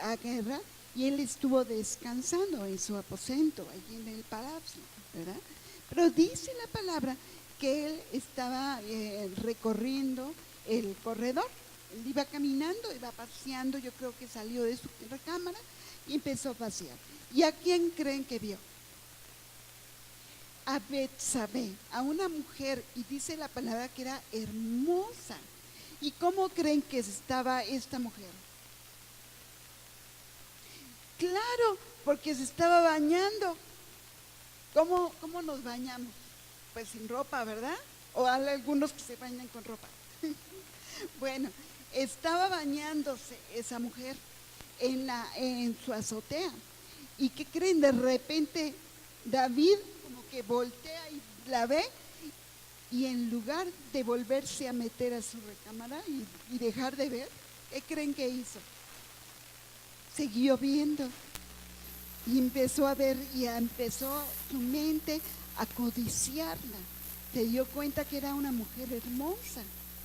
a guerra y él estuvo descansando en su aposento, allí en el palacio, ¿verdad? Pero dice la palabra que él estaba recorriendo el corredor, él iba caminando, iba paseando, yo creo que salió de su recámara y empezó a pasear. ¿Y a quién creen que vio? A Betsabé, a una mujer, y dice la palabra que era hermosa. ¿Y cómo creen que estaba esta mujer? Claro, porque se estaba bañando. ¿Cómo nos bañamos? Pues sin ropa, ¿verdad? O hay algunos que se bañan con ropa. Bueno, estaba bañándose esa mujer en su azotea. ¿Y qué creen? De repente David como que voltea y la ve, y en lugar de volverse a meter a su recámara y dejar de ver, ¿qué creen que hizo? Siguió viendo y empezó a ver, y empezó su mente a codiciarla. Se dio cuenta que era una mujer hermosa,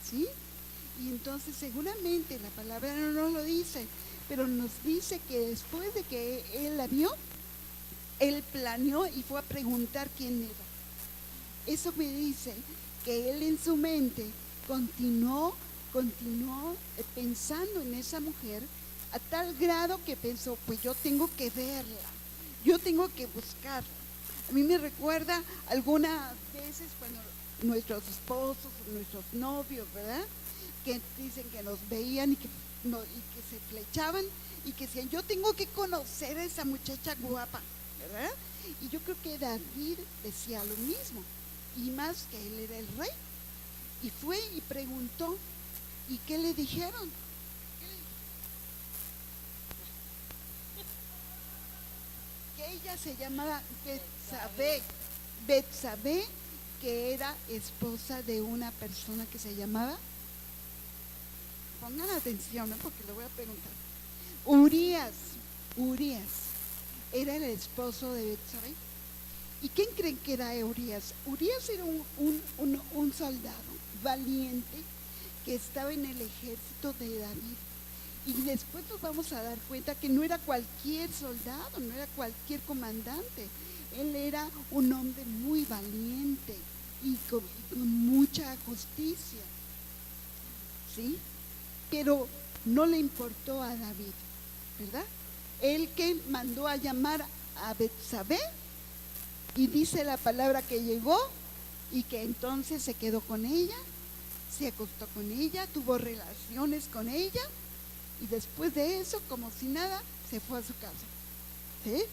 ¿sí? Y entonces seguramente la palabra no nos lo dice, pero nos dice que después de que él la vio, él planeó y fue a preguntar quién era. Eso me dice que él en su mente continuó pensando en esa mujer a tal grado que pensó, pues yo tengo que verla, yo tengo que buscarla. A mí me recuerda algunas veces cuando nuestros esposos, nuestros novios, ¿verdad?, que dicen que nos veían y que se flechaban y que decían, yo tengo que conocer a esa muchacha guapa, ¿verdad? Y yo creo que David decía lo mismo, y más que él era el rey. Y fue y preguntó, ¿y qué le dijeron? Que ella se llamaba Betsabé, que era esposa de una persona que se llamaba, pongan atención, ¿no?, porque le voy a preguntar, Urías era el esposo de Betsabé. ¿Y quién creen que era Urías? Urías era un soldado valiente que estaba en el ejército de David. Y después nos vamos a dar cuenta que no era cualquier soldado, no era cualquier comandante. Él era un hombre muy valiente y con mucha justicia, ¿sí? Pero no le importó a David, ¿verdad? Él que mandó a llamar a Betsabé, y dice la palabra que llegó y que entonces se quedó con ella, se acostó con ella, tuvo relaciones con ella, y después de eso, como si nada, se fue a su casa, ¿sí?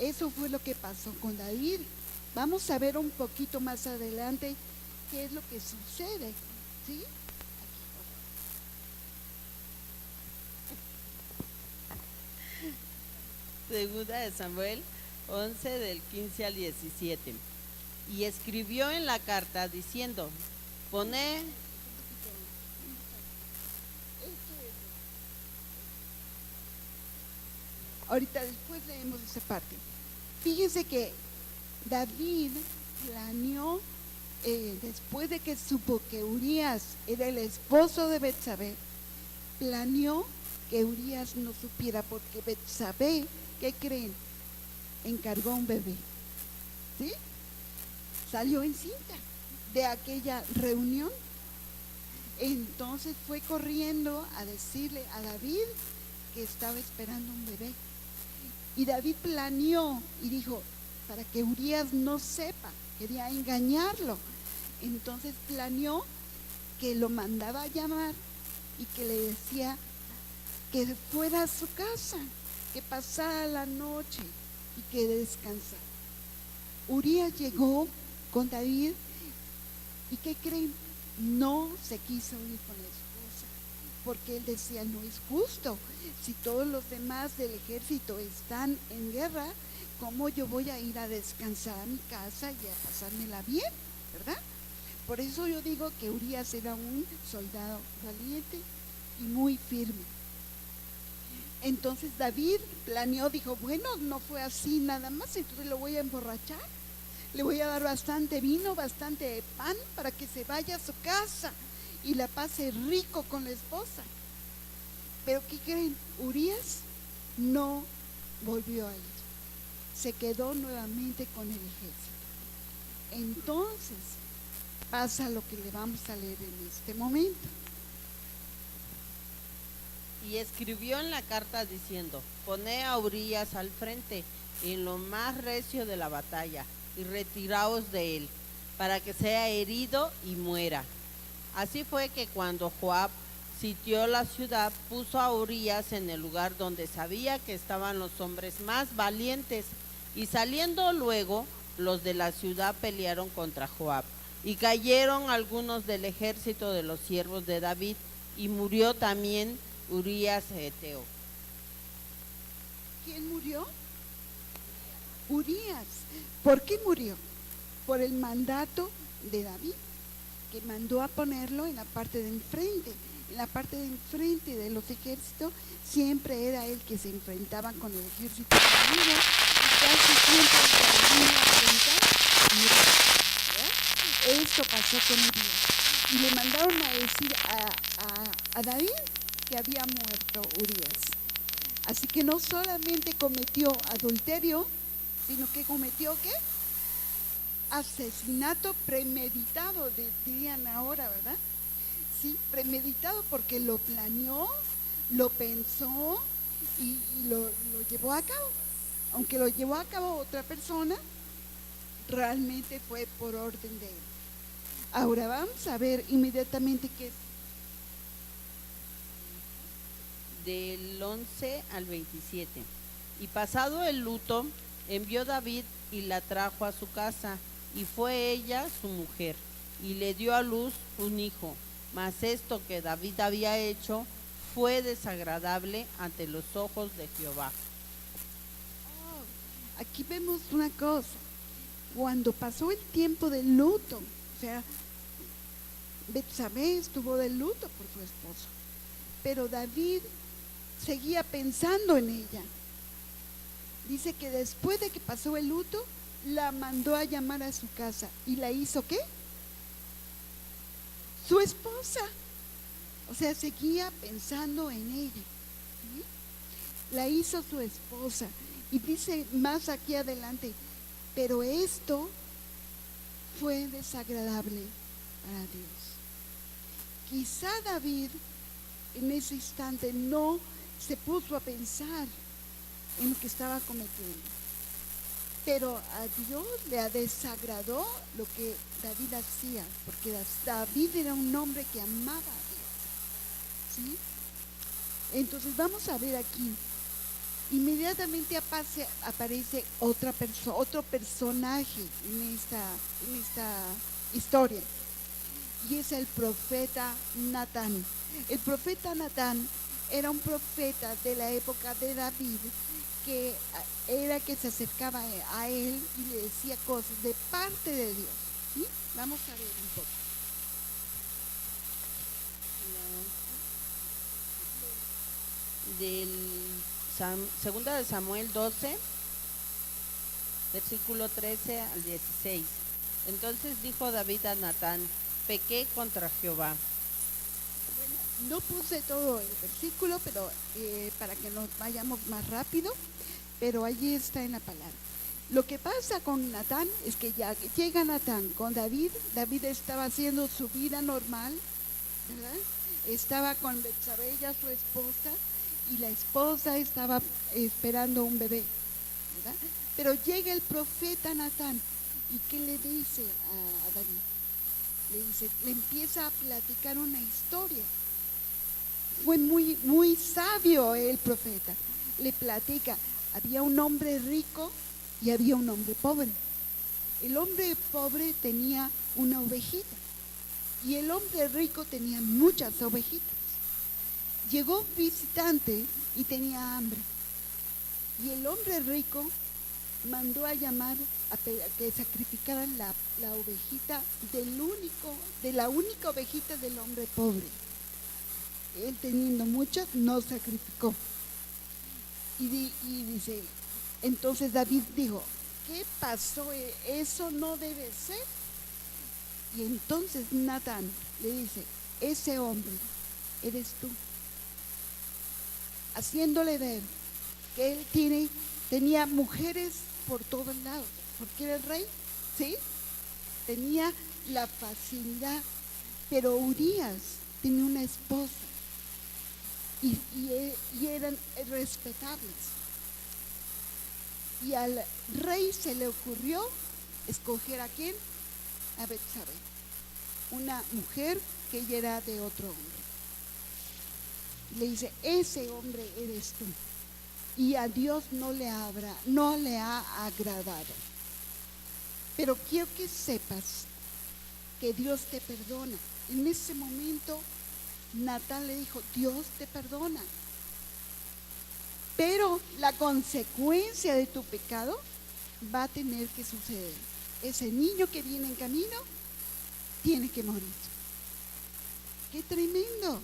Eso fue lo que pasó con David. Vamos a ver un poquito más adelante qué es lo que sucede, ¿sí? Segunda de Samuel 11 del 15 al 17. Y escribió en la carta diciendo, poné. Ahorita después leemos esa parte. Fíjense que David planeó, después de que supo que Urías era el esposo de Betsabé, planeó que Urías no supiera, porque Betsabé, ¿qué creen?, encargó a un bebé, ¿sí? Salió encinta de aquella reunión. Entonces fue corriendo a decirle a David que estaba esperando un bebé. Y David planeó y dijo, para que Urías no sepa, quería engañarlo. Entonces planeó que lo mandaba a llamar y que le decía que fuera a su casa, que pasara la noche y que descansara. Urías llegó con David y ¿qué creen? No se quiso ir con la esposa, porque él decía, no es justo, si todos los demás del ejército están en guerra, ¿cómo yo voy a ir a descansar a mi casa y a pasármela bien, verdad? Por eso yo digo que Urías era un soldado valiente y muy firme. Entonces David planeó, dijo, bueno, no fue así nada más, entonces lo voy a emborrachar, le voy a dar bastante vino, bastante pan, para que se vaya a su casa y la pase rico con la esposa. Pero ¿qué creen? Urias no volvió a ir. Se quedó nuevamente con el ejército. Entonces pasa lo que le vamos a leer en este momento. Y escribió en la carta diciendo: Poné a Urías al frente en lo más recio de la batalla y retiraos de él, para que sea herido y muera. Así fue que cuando Joab sitió la ciudad, puso a Urías en el lugar donde sabía que estaban los hombres más valientes, y saliendo luego, los de la ciudad pelearon contra Joab, y cayeron algunos del ejército de los siervos de David, y murió también Urías Eteo. ¿Quién murió? Urías. ¿Por qué murió? Por el mandato de David, que mandó a ponerlo en la parte de enfrente. En la parte de enfrente de los ejércitos siempre era el que se enfrentaba con el ejército enemigo, y casi siempre el que venía a enfrentar moría. Esto pasó con Urías. Y le mandaron a decir a David que había muerto Urías. Así que no solamente cometió adulterio, sino que cometió ¿qué? Asesinato premeditado, dirían ahora, ¿verdad? Sí, premeditado, porque lo planeó, lo pensó y lo llevó a cabo. Aunque lo llevó a cabo otra persona, realmente fue por orden de él. Ahora vamos a ver inmediatamente qué es. Del 11 al 27. Y pasado el luto, envió David y la trajo a su casa, y fue ella su mujer, y le dio a luz un hijo. Mas esto que David había hecho fue desagradable ante los ojos de Jehová. Aquí vemos una cosa. Cuando pasó el tiempo del luto, o sea, Betsabé estuvo de luto por su esposo, pero David seguía pensando en ella. Dice que después de que pasó el luto, la mandó a llamar a su casa. ¿Y la hizo qué? Su esposa. O sea, seguía pensando en ella. ¿Sí? La hizo su esposa. Y dice más aquí adelante, pero esto fue desagradable para Dios. Quizá David en ese instante no se puso a pensar en lo que estaba cometiendo, pero a Dios le desagradó lo que David hacía, porque David era un hombre que amaba a Dios, ¿sí? Entonces vamos a ver aquí, inmediatamente aparece otro personaje en esta historia, y es el profeta Natán. El profeta Natán era un profeta de la época de David, que era que se acercaba a él y le decía cosas de parte de Dios. ¿Sí? Vamos a ver un poco. Segunda de Samuel 12, versículo 13 al 16. Entonces dijo David a Natán: pequé contra Jehová. No puse todo el versículo, pero para que nos vayamos más rápido, pero allí está en la palabra. Lo que pasa con Natán es que ya llega Natán con David. David estaba haciendo su vida normal, ¿verdad? Estaba con Betsabé, su esposa, y la esposa estaba esperando un bebé, ¿verdad? Pero llega el profeta Natán, ¿y qué le dice a David? Le empieza a platicar una historia. Fue muy, muy sabio el profeta. Le platica, había un hombre rico y había un hombre pobre. El hombre pobre tenía una ovejita y el hombre rico tenía muchas ovejitas. Llegó un visitante y tenía hambre, y el hombre rico mandó a llamar a que sacrificaran la ovejita de la única ovejita del hombre pobre. Él, teniendo muchas, no sacrificó. Y dice, entonces David dijo, ¿qué pasó? Eso no debe ser. Y entonces Natán le dice, ese hombre eres tú. haciéndole ver que él tenía mujeres por todos lados, porque era el rey, ¿sí? Tenía la facilidad, pero Urías tenía una esposa y eran respetables. Y al rey se le ocurrió escoger a quién, a Betsabé, una mujer que ella era de otro hombre. Le dice, ese hombre eres tú. Y a Dios no le ha agradado. Pero quiero que sepas que Dios te perdona. En ese momento, Natán le dijo, Dios te perdona. Pero la consecuencia de tu pecado va a tener que suceder. Ese niño que viene en camino tiene que morir. ¡Qué tremendo!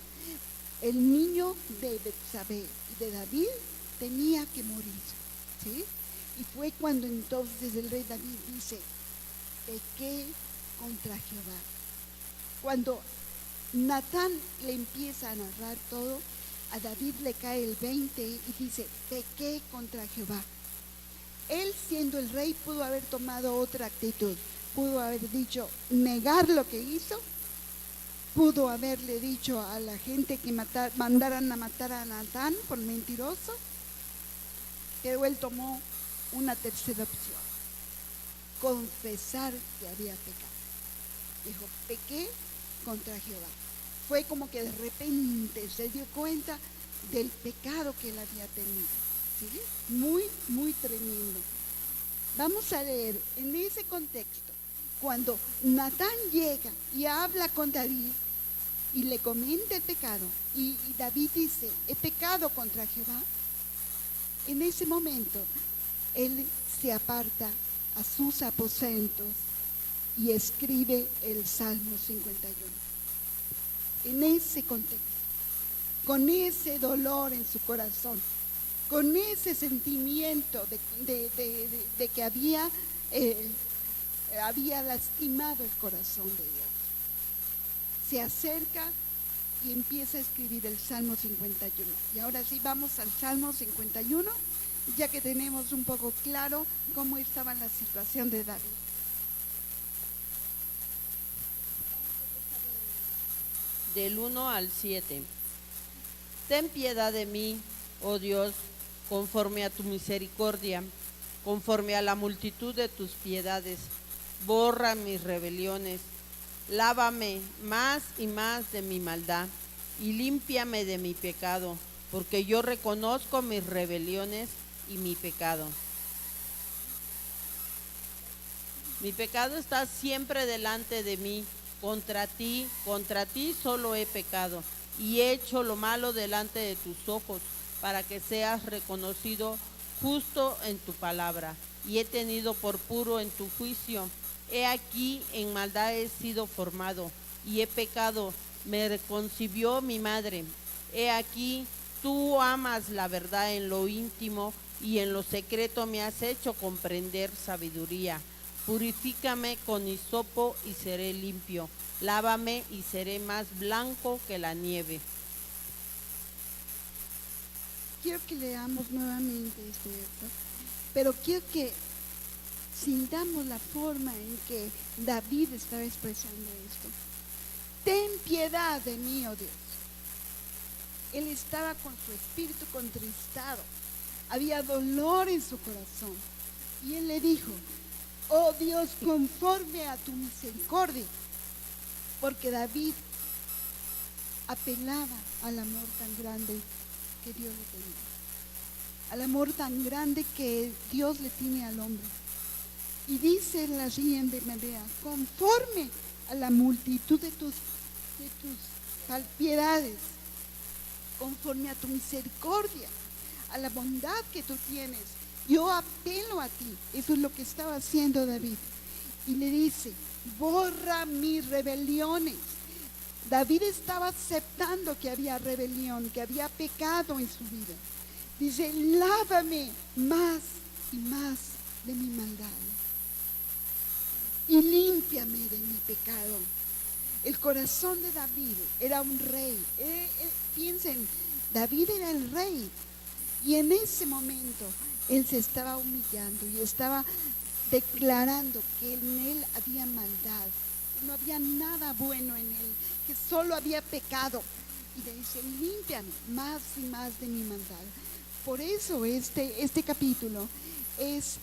El niño de Betsabé y de David tenía que morir, ¿sí? Y fue cuando entonces el rey David dice, pequé contra Jehová. Cuando Natán le empieza a narrar todo, a David le cae el 20 y dice, pequé contra Jehová. Él, siendo el rey, pudo haber tomado otra actitud, pudo haber dicho, negar lo que hizo, pudo haberle dicho a la gente que mandaran a matar a Natán por mentiroso, pero él tomó una tercera opción, confesar que había pecado. Dijo, pequé contra Jehová. Fue como que de repente se dio cuenta del pecado que él había tenido, ¿sí? Muy, muy tremendo. Vamos a leer en ese contexto, cuando Natán llega y habla con David y le comenta el pecado, y David dice, he pecado contra Jehová. En ese momento, él se aparta a sus aposentos y escribe el Salmo 51. En ese contexto, con ese dolor en su corazón, con ese sentimiento de que había lastimado el corazón de Dios, se acerca y empieza a escribir el Salmo 51. Y ahora sí vamos al Salmo 51, ya que tenemos un poco claro cómo estaba la situación de David. Del 1 al 7. Ten piedad de mí, oh Dios, conforme a tu misericordia, conforme a la multitud de tus piedades. Borra mis rebeliones, lávame más y más de mi maldad, y límpiame de mi pecado, porque yo reconozco mis rebeliones y mi pecado. Mi pecado está siempre delante de mí. Contra ti solo he pecado, y he hecho lo malo delante de tus ojos, para que seas reconocido justo en tu palabra, y he tenido por puro en tu juicio. He aquí, en maldad he sido formado, y he pecado, me concibió mi madre. He aquí, tú amas la verdad en lo íntimo, y en lo secreto me has hecho comprender sabiduría. Purifícame con hisopo y seré limpio. Lávame y seré más blanco que la nieve. Quiero que leamos nuevamente este verso, pero quiero que sintamos la forma en que David estaba expresando esto. Ten piedad de mí, oh Dios. Él estaba con su espíritu contristado, había dolor en su corazón, y él le dijo, oh Dios, conforme a tu misericordia, porque David apelaba al amor tan grande que Dios le tenía, al amor tan grande que Dios le tiene al hombre. Y dice en la siguiente manera, conforme a la multitud de tus piedades, conforme a tu misericordia, a la bondad que tú tienes, yo apelo a ti. Eso es lo que estaba haciendo David. Y le dice, borra mis rebeliones. David estaba aceptando que había rebelión, que había pecado en su vida. Dice, lávame más y más de mi maldad, y límpiame de mi pecado. El corazón de David era un rey. Piensen, David era el rey. Y en ese momento él se estaba humillando y estaba declarando que en él había maldad, que no había nada bueno en él, que solo había pecado. Y le dice, límpiame más y más de mi maldad. Por eso este capítulo es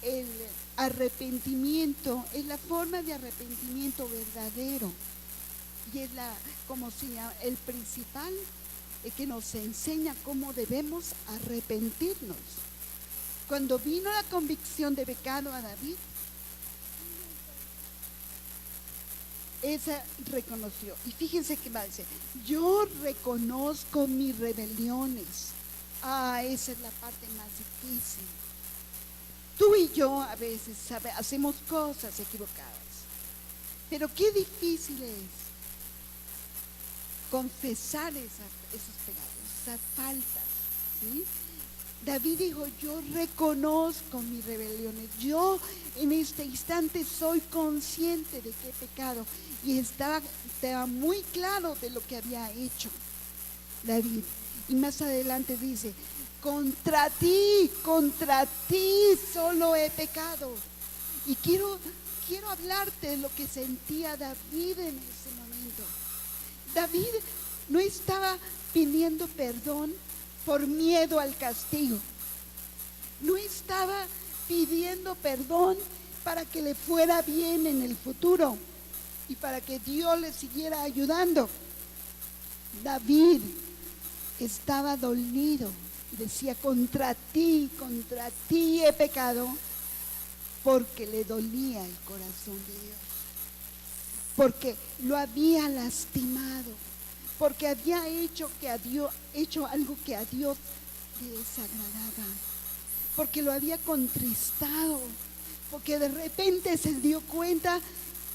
el arrepentimiento, es la forma de arrepentimiento verdadero. Y es como se llama, el principal que nos enseña cómo debemos arrepentirnos. Cuando vino la convicción de pecado a David, esa reconoció. Y fíjense que va a decir, yo reconozco mis rebeliones. Esa es la parte más difícil. Tú y yo a veces hacemos cosas equivocadas, pero qué difícil es confesar esos pecados, esas faltas, ¿sí? David dijo, yo reconozco mis rebeliones, yo en este instante soy consciente de que he pecado, y estaba muy claro de lo que había hecho David. Y más adelante dice, contra ti solo he pecado. Y quiero hablarte de lo que sentía David en ese momento. David no estaba pidiendo perdón por miedo al castigo. No estaba pidiendo perdón para que le fuera bien en el futuro y para que Dios le siguiera ayudando. David estaba dolido y decía, contra ti he pecado, porque le dolía el corazón de Dios, porque lo había lastimado, porque había hecho algo que a Dios le desagradaba, porque lo había contristado, porque de repente se dio cuenta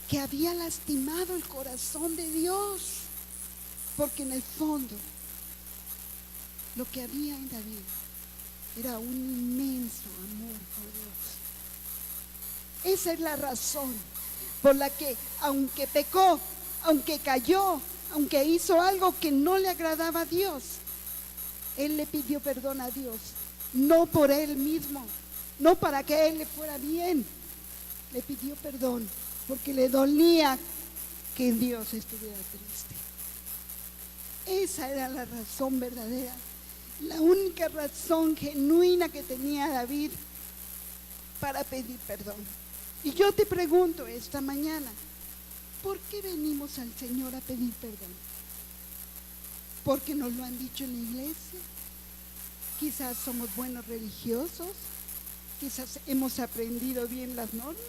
que había lastimado el corazón de Dios, porque en el fondo lo que había en David era un inmenso amor por Dios. Esa es la razón por la que, aunque pecó, aunque cayó, aunque hizo algo que no le agradaba a Dios, él le pidió perdón a Dios, no por él mismo, no para que él le fuera bien, le pidió perdón porque le dolía que Dios estuviera triste. Esa era la razón verdadera, la única razón genuina que tenía David para pedir perdón. Y yo te pregunto esta mañana, ¿por qué venimos al Señor a pedir perdón? ¿Porque nos lo han dicho en la iglesia? Quizás somos buenos religiosos, quizás hemos aprendido bien las normas,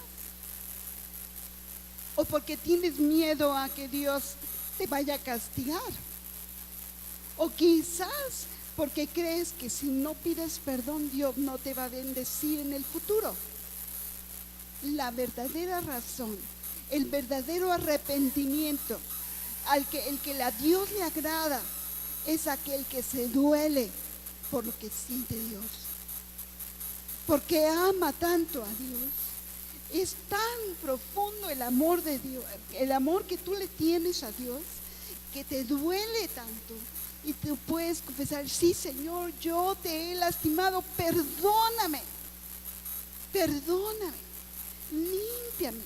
o porque tienes miedo a que Dios te vaya a castigar, o quizás porque crees que si no pides perdón Dios no te va a bendecir en el futuro. La verdadera razón, el verdadero arrepentimiento, el que a Dios le agrada, es aquel que se duele por lo que siente Dios, porque ama tanto a Dios. Es tan profundo el amor de Dios, el amor que tú le tienes a Dios, que te duele tanto. Y tú puedes confesar, sí Señor, yo te he lastimado, perdóname, límpiame.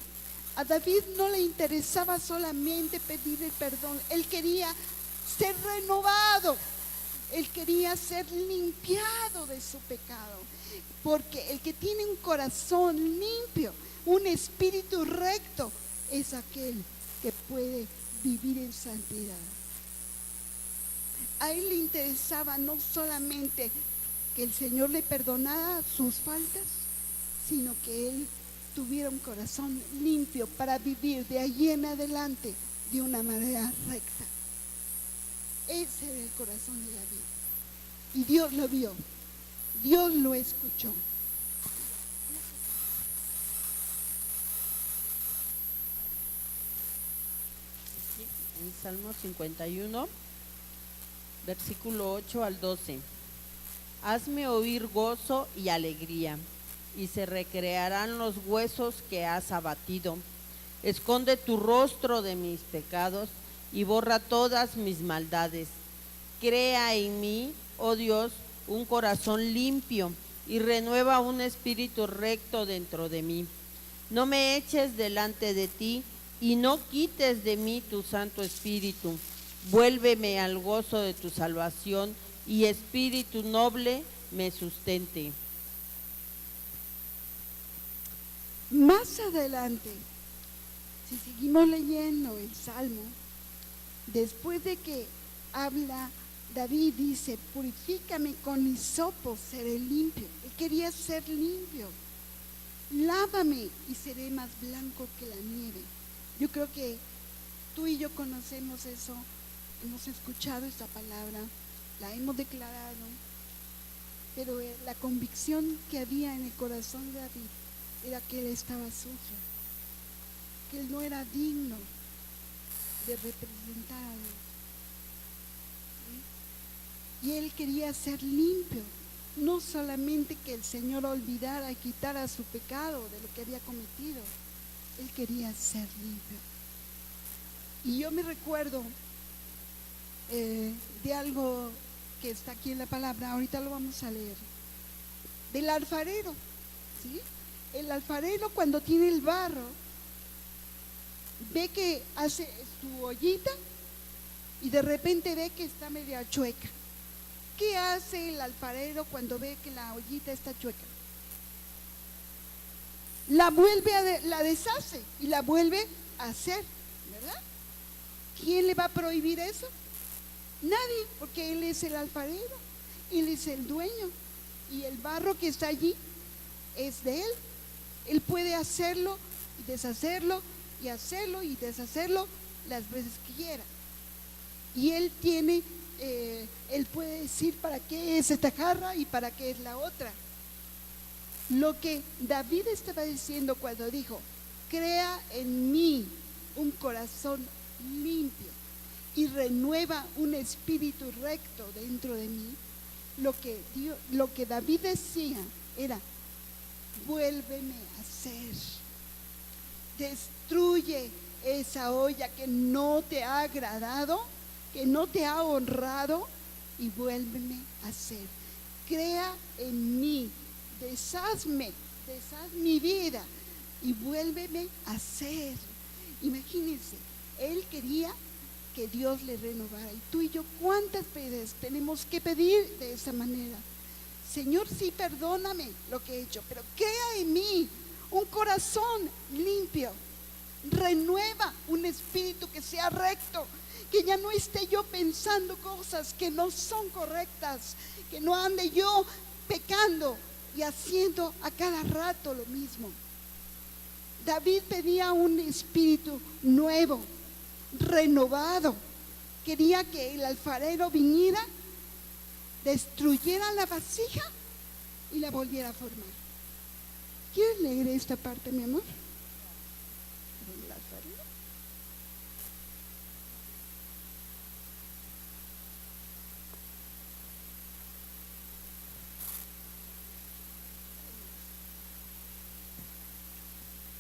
A David no le interesaba solamente pedir el perdón, él quería ser renovado, él quería ser limpiado de su pecado, porque el que tiene un corazón limpio, un espíritu recto, es aquel que puede vivir en santidad. A él le interesaba no solamente que el Señor le perdonara sus faltas, sino que él tuviera un corazón limpio para vivir de allí en adelante de una manera recta. Ese era el corazón de David. Y Dios lo vio, Dios lo escuchó. En Salmo 51, versículo 8 al 12. Hazme oír gozo y alegría, y se recrearán los huesos que has abatido. Esconde tu rostro de mis pecados y borra todas mis maldades. Crea en mí, oh Dios, un corazón limpio y renueva un espíritu recto dentro de mí. No me eches delante de ti y no quites de mí tu Santo Espíritu. Vuélveme al gozo de tu salvación y espíritu noble me sustente. Más adelante, si seguimos leyendo el Salmo, después de que habla David, dice, purifícame con hisopo, seré limpio. Él quería ser limpio. Lávame y seré más blanco que la nieve. Yo creo que tú y yo conocemos eso, hemos escuchado esta palabra, la hemos declarado, pero la convicción que había en el corazón de David era que él estaba sucio, que él no era digno de representar a Dios. ¿Sí? Y él quería ser limpio, no solamente que el Señor olvidara y quitara su pecado de lo que había cometido, él quería ser limpio. Y yo me recuerdo de algo que está aquí en la palabra, ahorita lo vamos a leer, del alfarero, ¿sí? El alfarero, cuando tiene el barro, ve que hace su ollita y de repente ve que está media chueca. ¿Qué hace el alfarero cuando ve que la ollita está chueca? La la deshace y la vuelve a hacer, ¿verdad? ¿Quién le va a prohibir eso? Nadie, porque él es el alfarero, él es el dueño y el barro que está allí es de él. Él puede hacerlo y deshacerlo y hacerlo y deshacerlo las veces que quiera. Y él tiene, él puede decir para qué es esta jarra y para qué es la otra. Lo que David estaba diciendo cuando dijo, crea en mí un corazón limpio y renueva un espíritu recto dentro de mí, lo que David decía era, vuélveme a hacer, destruye esa olla que no te ha agradado, que no te ha honrado, y vuélveme a hacer. Crea en mí, deshaz mi vida y vuélveme a hacer. Imagínense, él quería que Dios le renovara. Y tú y yo, ¿cuántas veces tenemos que pedir de esa manera? Señor, sí, perdóname lo que he hecho, pero crea en mí un corazón limpio. Renueva un espíritu que sea recto, que ya no esté yo pensando cosas que no son correctas, que no ande yo pecando y haciendo a cada rato lo mismo. David pedía un espíritu nuevo, renovado. Quería que el alfarero viniera, destruyera la vasija y la volviera a formar. ¿Quieres leer esta parte, mi amor? Del alfarero.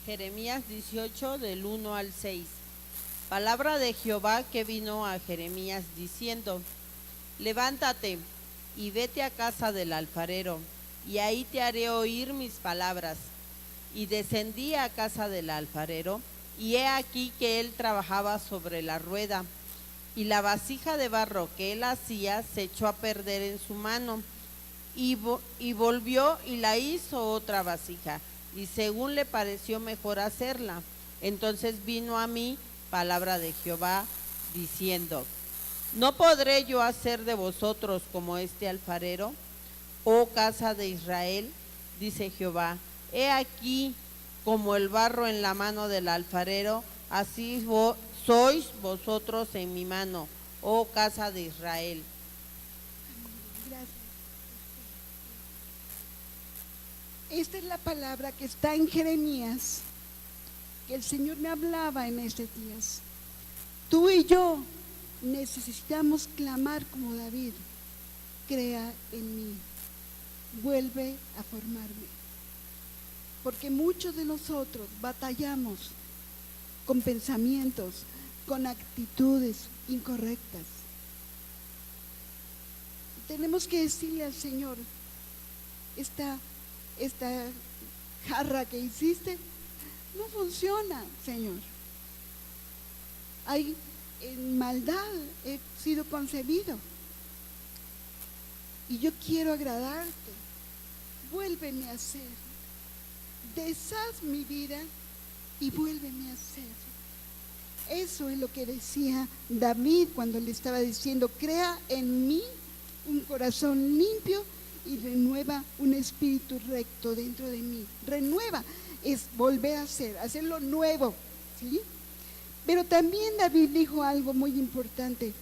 Jeremías 18 del 1 al 6. Palabra de Jehová que vino a Jeremías diciendo, levántate y vete a casa del alfarero, y ahí te haré oír mis palabras. Y descendí a casa del alfarero, y he aquí que él trabajaba sobre la rueda, y la vasija de barro que él hacía se echó a perder en su mano, y volvió y la hizo otra vasija, y según le pareció mejor hacerla. Entonces vino a mí palabra de Jehová diciendo, ¿no podré yo hacer de vosotros como este alfarero, oh casa de Israel? Dice Jehová, he aquí como el barro en la mano del alfarero, así sois vosotros en mi mano, oh casa de Israel. Gracias. Esta es la palabra que está en Jeremías, que el Señor me hablaba en estos días. Tú y yo necesitamos clamar como David, crea en mí, vuelve a formarme. Porque muchos de nosotros batallamos con pensamientos, con actitudes incorrectas. Tenemos que decirle al Señor, esta jarra que hiciste no funciona, Señor. En maldad he sido concebido y yo quiero agradarte. Vuélveme a hacer. Deshaz mi vida y vuélveme a hacer. Eso es lo que decía David cuando le estaba diciendo: crea en mí un corazón limpio y renueva un espíritu recto dentro de mí. Renueva es volver a hacerlo nuevo, ¿sí? Pero también David dijo algo muy importante: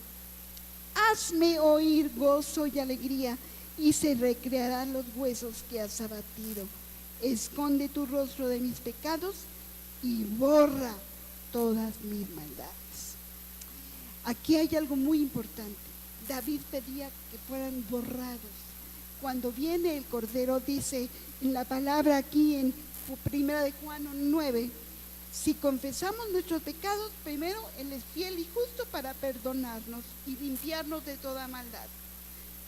hazme oír gozo y alegría, y se recrearán los huesos que has abatido. Esconde tu rostro de mis pecados y borra todas mis maldades. Aquí hay algo muy importante. David pedía que fueran borrados. Cuando viene el Cordero, dice en la palabra aquí en 1 de Juan 9, si confesamos nuestros pecados, primero Él es fiel y justo para perdonarnos y limpiarnos de toda maldad.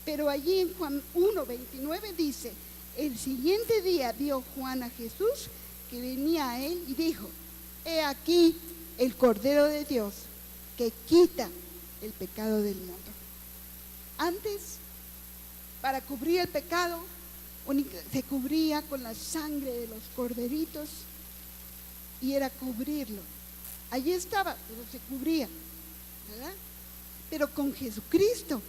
Pero allí en Juan 1:29 dice: el siguiente día vio Juan a Jesús que venía a él y dijo: he aquí el Cordero de Dios que quita el pecado del mundo. Antes, para cubrir el pecado, se cubría con la sangre de los corderitos y era cubrirlo. Allí estaba, pero se cubría, ¿verdad? Pero con Jesucristo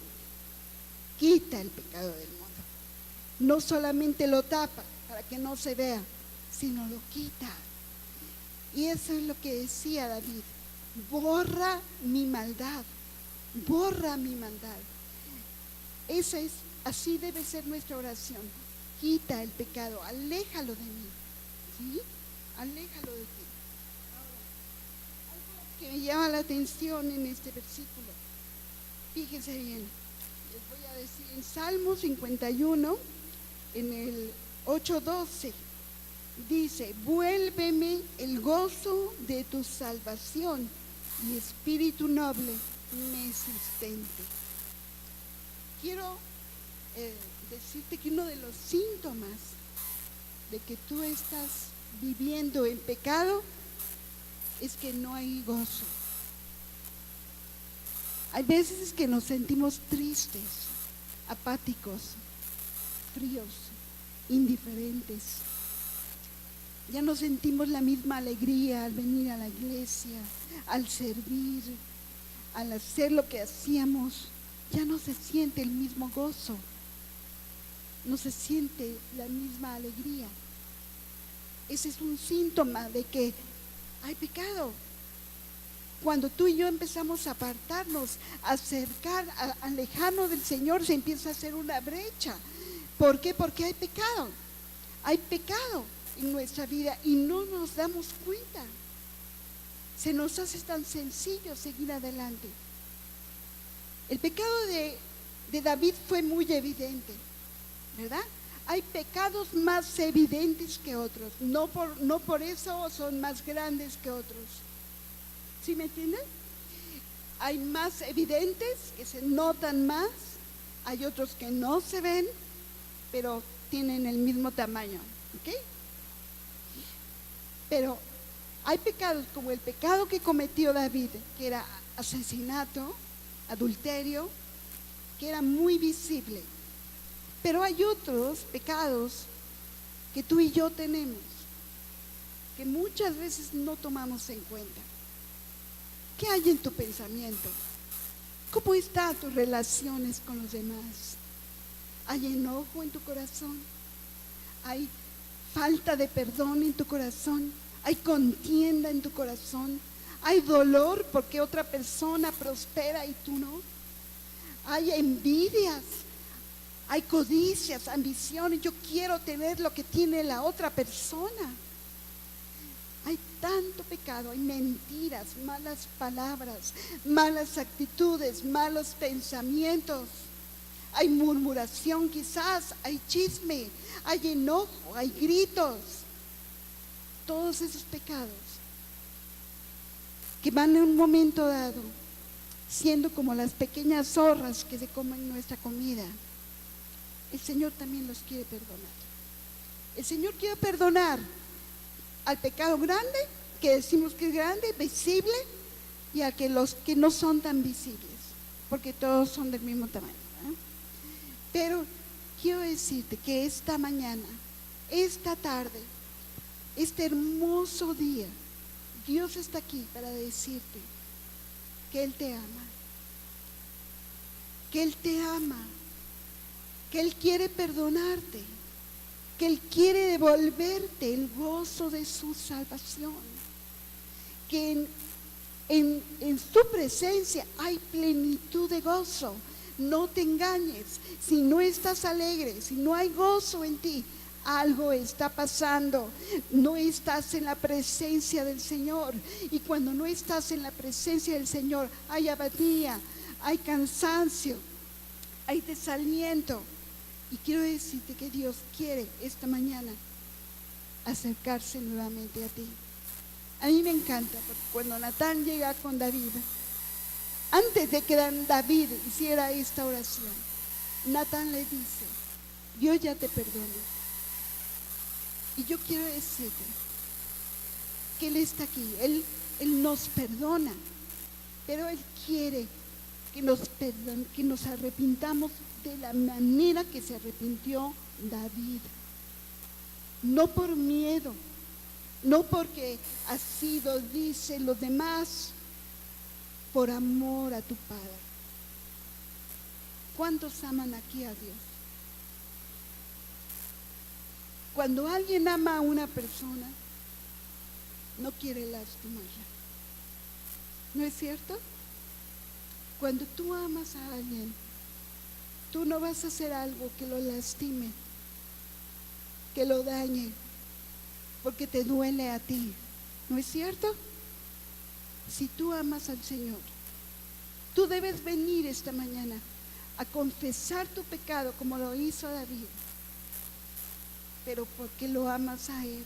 quita el pecado del mundo. No solamente lo tapa para que no se vea, sino lo quita. Y eso es lo que decía David: borra mi maldad, borra mi maldad. Así debe ser nuestra oración. Quita el pecado, aléjalo de mí, ¿sí? Aléjalo de ti. Ahora, algo que me llama la atención en este versículo, fíjense bien, les voy a decir en Salmo 51, en el 8:12, dice: vuélveme el gozo de tu salvación y espíritu noble me sustente. Quiero decirte que uno de los síntomas de que tú estás viviendo en pecado es que no hay gozo. Hay veces que nos sentimos tristes, apáticos, fríos, indiferentes. Ya no sentimos la misma alegría al venir a la iglesia, al servir, al hacer lo que hacíamos. Ya no se siente el mismo gozo, no se siente la misma alegría. Ese es un síntoma de que hay pecado. Cuando tú y yo empezamos a apartarnos, a alejarnos del Señor, se empieza a hacer una brecha. ¿Por qué? Porque hay pecado. Hay pecado en nuestra vida y no nos damos cuenta. Se nos hace tan sencillo seguir adelante. El pecado de David fue muy evidente, ¿verdad? Hay pecados más evidentes que otros, no por eso son más grandes que otros. ¿Sí me entienden? Hay más evidentes que se notan más, hay otros que no se ven, pero tienen el mismo tamaño, ¿ok? Pero hay pecados como el pecado que cometió David, que era asesinato, adulterio, que era muy visible. Pero hay otros pecados que tú y yo tenemos, que muchas veces no tomamos en cuenta. ¿Qué hay en tu pensamiento? ¿Cómo están tus relaciones con los demás? ¿Hay enojo en tu corazón? ¿Hay falta de perdón en tu corazón? ¿Hay contienda en tu corazón? ¿Hay dolor porque otra persona prospera y tú no? ¿Hay envidias? ¿Hay codicias, ambiciones? Yo quiero tener lo que tiene la otra persona. Hay tanto pecado, hay mentiras, malas palabras, malas actitudes, malos pensamientos. Hay murmuración quizás, hay chisme, hay enojo, hay gritos. Todos esos pecados que van en un momento dado siendo como las pequeñas zorras que se comen nuestra comida, el Señor también los quiere perdonar. El Señor quiere perdonar al pecado grande, que decimos que es grande, visible, y a que los que no son tan visibles, porque todos son del mismo tamaño, ¿eh? Pero quiero decirte que esta mañana, esta tarde, este hermoso día, Dios está aquí para decirte que Él te ama, que Él te ama, que Él quiere perdonarte, que Él quiere devolverte el gozo de su salvación, que en su presencia hay plenitud de gozo. No te engañes, si no estás alegre, si no hay gozo en ti, algo está pasando, no estás en la presencia del Señor. Y cuando no estás en la presencia del Señor, hay apatía, hay cansancio, hay desaliento. Y quiero decirte que Dios quiere esta mañana acercarse nuevamente a ti. A mí me encanta, porque cuando Natán llega con David, antes de que David hiciera esta oración, Natán le dice: yo ya te perdono. Y yo quiero decirte que Él está aquí, Él nos perdona, pero Él quiere que nos arrepintamos de la manera que se arrepintió David. No por miedo, no porque así lo dicen los demás, por amor a tu Padre. ¿Cuántos aman aquí a Dios? Cuando alguien ama a una persona, no quiere lastimarla. ¿No es cierto? Cuando tú amas a alguien, tú no vas a hacer algo que lo lastime, que lo dañe, porque te duele a ti. ¿No es cierto? Si tú amas al Señor, tú debes venir esta mañana a confesar tu pecado como lo hizo David, pero porque lo amas a Él,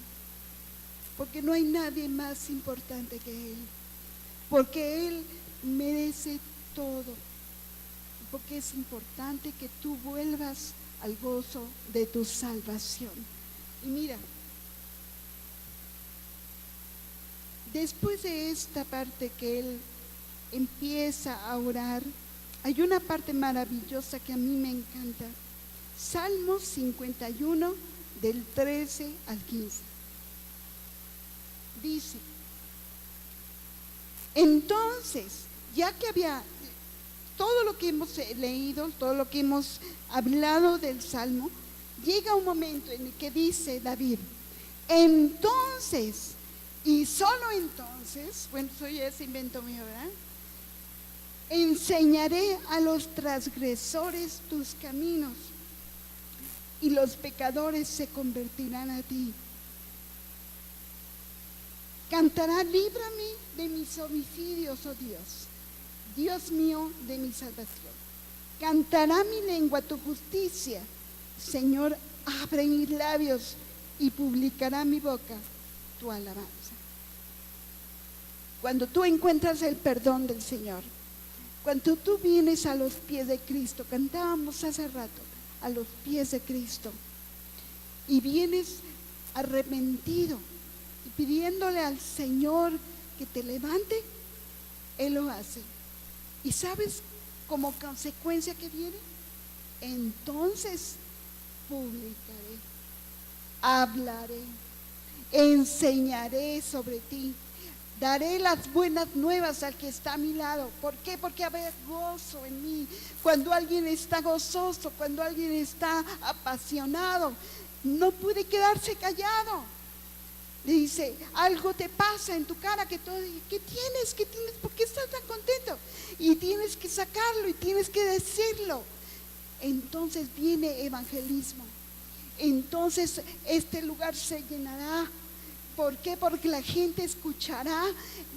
porque no hay nadie más importante que Él, porque Él merece todo, porque es importante que tú vuelvas al gozo de tu salvación. Y mira, después de esta parte que él empieza a orar, hay una parte maravillosa que a mí me encanta. Salmo 51, del 13 al 15. Dice: entonces, ya que había todo lo que hemos leído, todo lo que hemos hablado del Salmo, llega un momento en el que dice David: entonces, y solo entonces, bueno, eso ya es invento mío, ¿verdad? Enseñaré a los transgresores tus caminos, y los pecadores se convertirán a ti. Cantará: líbrame de mis homicidios, oh Dios, Dios mío de mi salvación. Cantará mi lengua tu justicia, Señor, abre mis labios, y publicará mi boca tu alabanza. Cuando tú encuentras el perdón del Señor, cuando tú vienes a los pies de Cristo, cantábamos hace rato, a los pies de Cristo, y vienes arrepentido y pidiéndole al Señor que te levante, Él lo hace. ¿Y sabes como consecuencia que viene? Entonces publicaré, hablaré, enseñaré sobre ti, daré las buenas nuevas al que está a mi lado. ¿Por qué? Porque habrá gozo en mí. Cuando alguien está gozoso, cuando alguien está apasionado, no puede quedarse callado. Le dice: algo te pasa en tu cara, ¿qué tienes? ¿Por qué estás tan contento? Y tienes que sacarlo y tienes que decirlo. Entonces viene evangelismo. Entonces este lugar se llenará. ¿Por qué? Porque la gente escuchará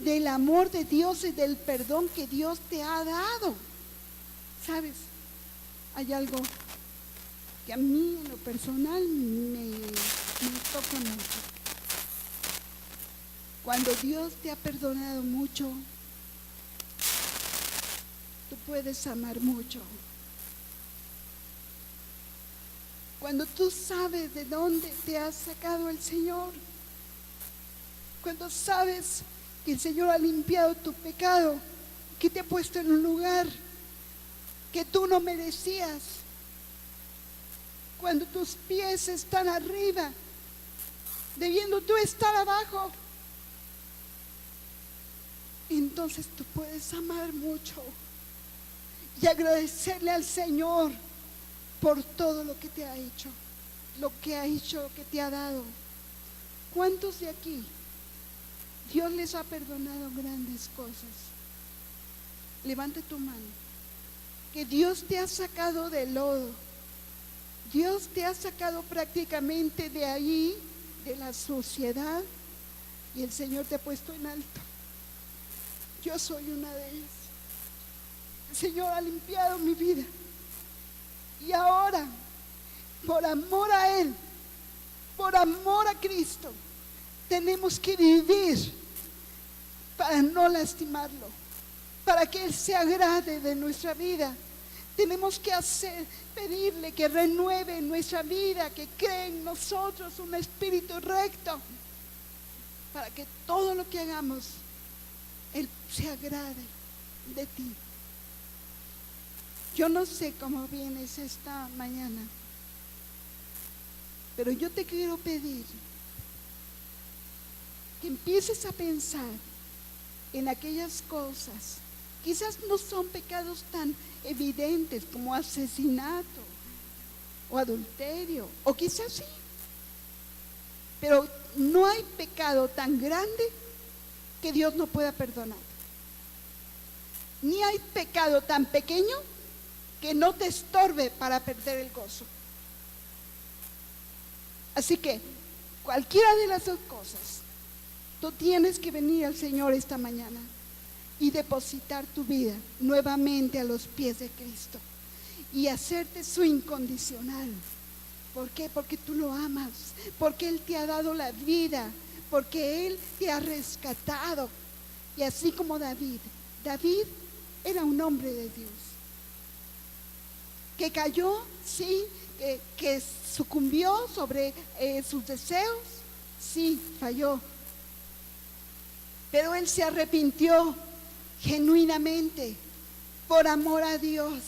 del amor de Dios y del perdón que Dios te ha dado. ¿Sabes? Hay algo que a mí en lo personal me toca mucho. Cuando Dios te ha perdonado mucho, tú puedes amar mucho. Cuando tú sabes de dónde te ha sacado el Señor, cuando sabes que el Señor ha limpiado tu pecado, que te ha puesto en un lugar que tú no merecías, cuando tus pies están arriba, debiendo tú estar abajo, entonces tú puedes amar mucho y agradecerle al Señor por todo lo que te ha hecho, lo que te ha dado. ¿Cuántos de aquí Dios les ha perdonado grandes cosas? Levante tu mano. Que Dios te ha sacado del lodo. Dios te ha sacado prácticamente de ahí, de la suciedad, y el Señor te ha puesto en alto. Yo soy una de ellas. El Señor ha limpiado mi vida. Y ahora, por amor a Él, por amor a Cristo, tenemos que vivir para no lastimarlo, para que Él se agrade de nuestra vida. Tenemos que pedirle que renueve nuestra vida, que cree en nosotros un espíritu recto, para que todo lo que hagamos, Él se agrade de ti. Yo no sé cómo vienes esta mañana, pero yo te quiero pedir que empieces a pensar en aquellas cosas. Quizás no son pecados tan evidentes como asesinato o adulterio, o quizás sí, pero no hay pecado tan grande que Dios no pueda perdonar, ni hay pecado tan pequeño que no te estorbe para perder el gozo. Así que cualquiera de las dos cosas, tú tienes que venir al Señor esta mañana y depositar tu vida nuevamente a los pies de Cristo y hacerte su incondicional. ¿Por qué? Porque tú lo amas, porque Él te ha dado la vida, porque Él te ha rescatado. Y así como David era un hombre de Dios, que cayó, sí, que sucumbió sobre sus deseos, sí, falló, pero él se arrepintió genuinamente por amor a Dios,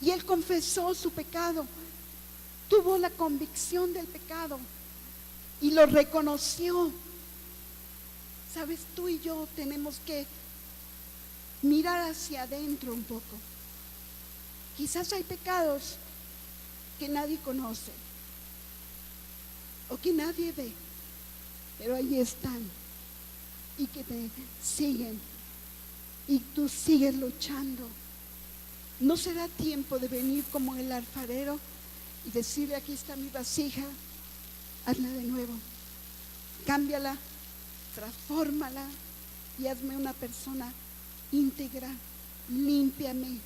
y él confesó su pecado, tuvo la convicción del pecado y lo reconoció. Sabes, tú y yo tenemos que mirar hacia adentro un poco. Quizás hay pecados que nadie conoce o que nadie ve, pero ahí están y que te siguen y tú sigues luchando. ¿No será tiempo de venir como el alfarero y decirle: aquí está mi vasija, hazla de nuevo, cámbiala, transfórmala y hazme una persona íntegra, límpiame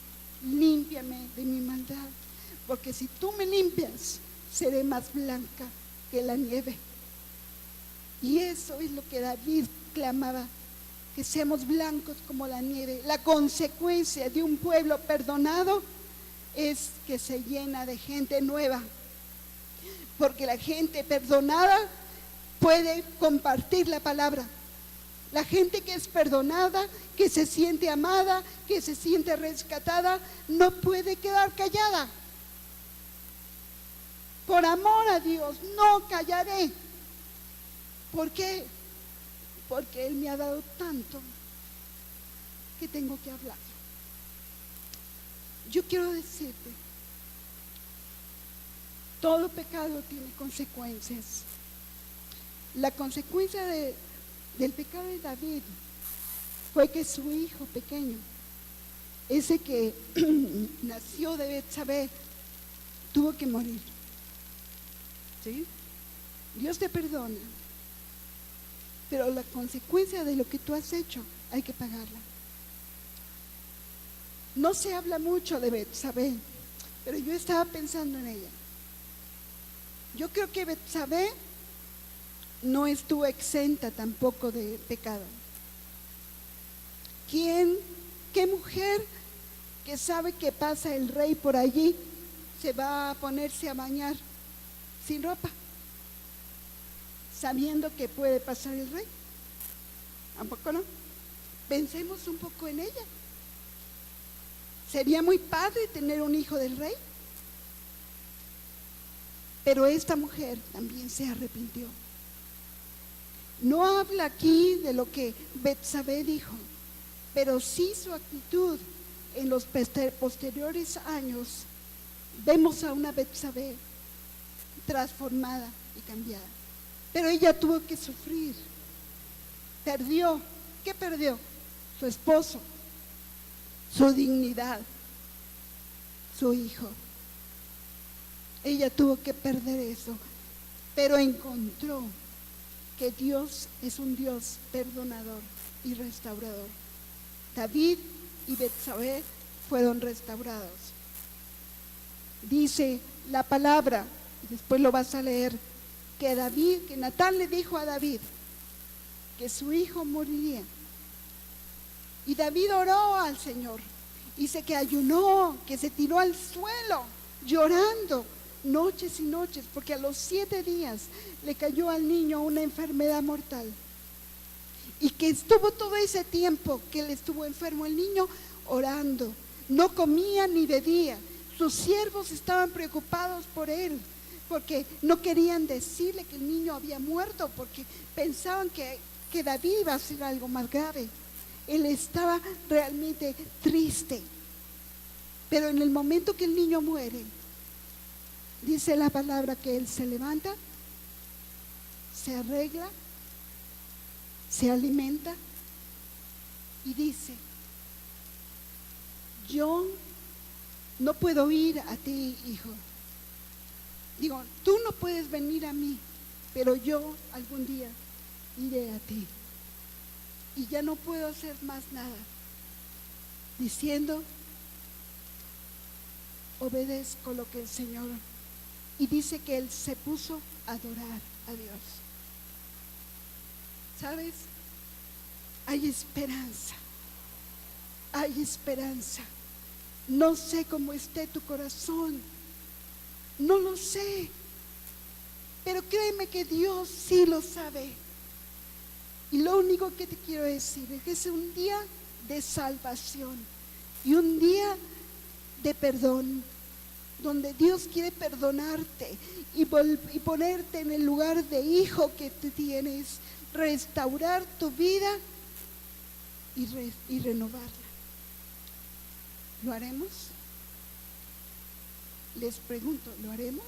de mi maldad, porque si tú me limpias, seré más blanca que la nieve? Y eso es lo que David clamaba, que seamos blancos como la nieve. La consecuencia de un pueblo perdonado es que se llena de gente nueva, porque la gente perdonada puede compartir la palabra. La gente que es perdonada, que se siente amada, que se siente rescatada, no puede quedar callada. Por amor a Dios, no callaré. ¿Por qué? Porque Él me ha dado tanto que tengo que hablar. Yo quiero decirte, todo pecado tiene consecuencias. La consecuencia del pecado de David fue que su hijo pequeño, ese que nació de Betsabé, tuvo que morir. ¿Sí? Dios te perdona, pero la consecuencia de lo que tú has hecho hay que pagarla. No se habla mucho de Betsabé, pero yo estaba pensando en ella. Yo creo que Betsabé no estuvo exenta tampoco de pecado. ¿Qué mujer que sabe que pasa el rey por allí se va a ponerse a bañar sin ropa, sabiendo que puede pasar el rey? ¿A poco no? Pensemos un poco en ella. Sería muy padre tener un hijo del rey, pero esta mujer también se arrepintió. No habla aquí de lo que Betsabé dijo, pero sí su actitud. En los posteriores años vemos a una Betsabé transformada y cambiada, pero ella tuvo que sufrir. Perdió. ¿Qué perdió? Su esposo, su dignidad, su hijo. Ella tuvo que perder eso, pero encontró que Dios es un Dios perdonador y restaurador. David y Betsabé fueron restaurados. Dice la palabra, después lo vas a leer, que Natán le dijo a David que su hijo moriría. Y David oró al Señor. Dice que ayunó, que se tiró al suelo llorando noches y noches, porque a los 7 días le cayó al niño una enfermedad mortal. Y que estuvo todo ese tiempo que él estuvo enfermo el niño orando, no comía ni bebía. Sus siervos estaban preocupados por él, porque no querían decirle que el niño había muerto, porque pensaban que David iba a hacer algo más grave. Él estaba realmente triste. Pero en el momento que el niño muere, dice la palabra que él se levanta, se arregla, se alimenta y dice: yo no puedo ir a ti, hijo. Digo, tú no puedes venir a mí, pero yo algún día iré a ti. Y ya no puedo hacer más nada. Diciendo, obedezco lo que el Señor. Y dice que él se puso a adorar a Dios. ¿Sabes? Hay esperanza. Hay esperanza. No sé cómo esté tu corazón. No lo sé. Pero créeme que Dios sí lo sabe. Y lo único que te quiero decir es que es un día de salvación y un día de perdón, donde Dios quiere perdonarte y ponerte en el lugar de hijo que tú tienes, restaurar tu vida y renovarla. ¿Lo haremos? Les pregunto, ¿lo haremos?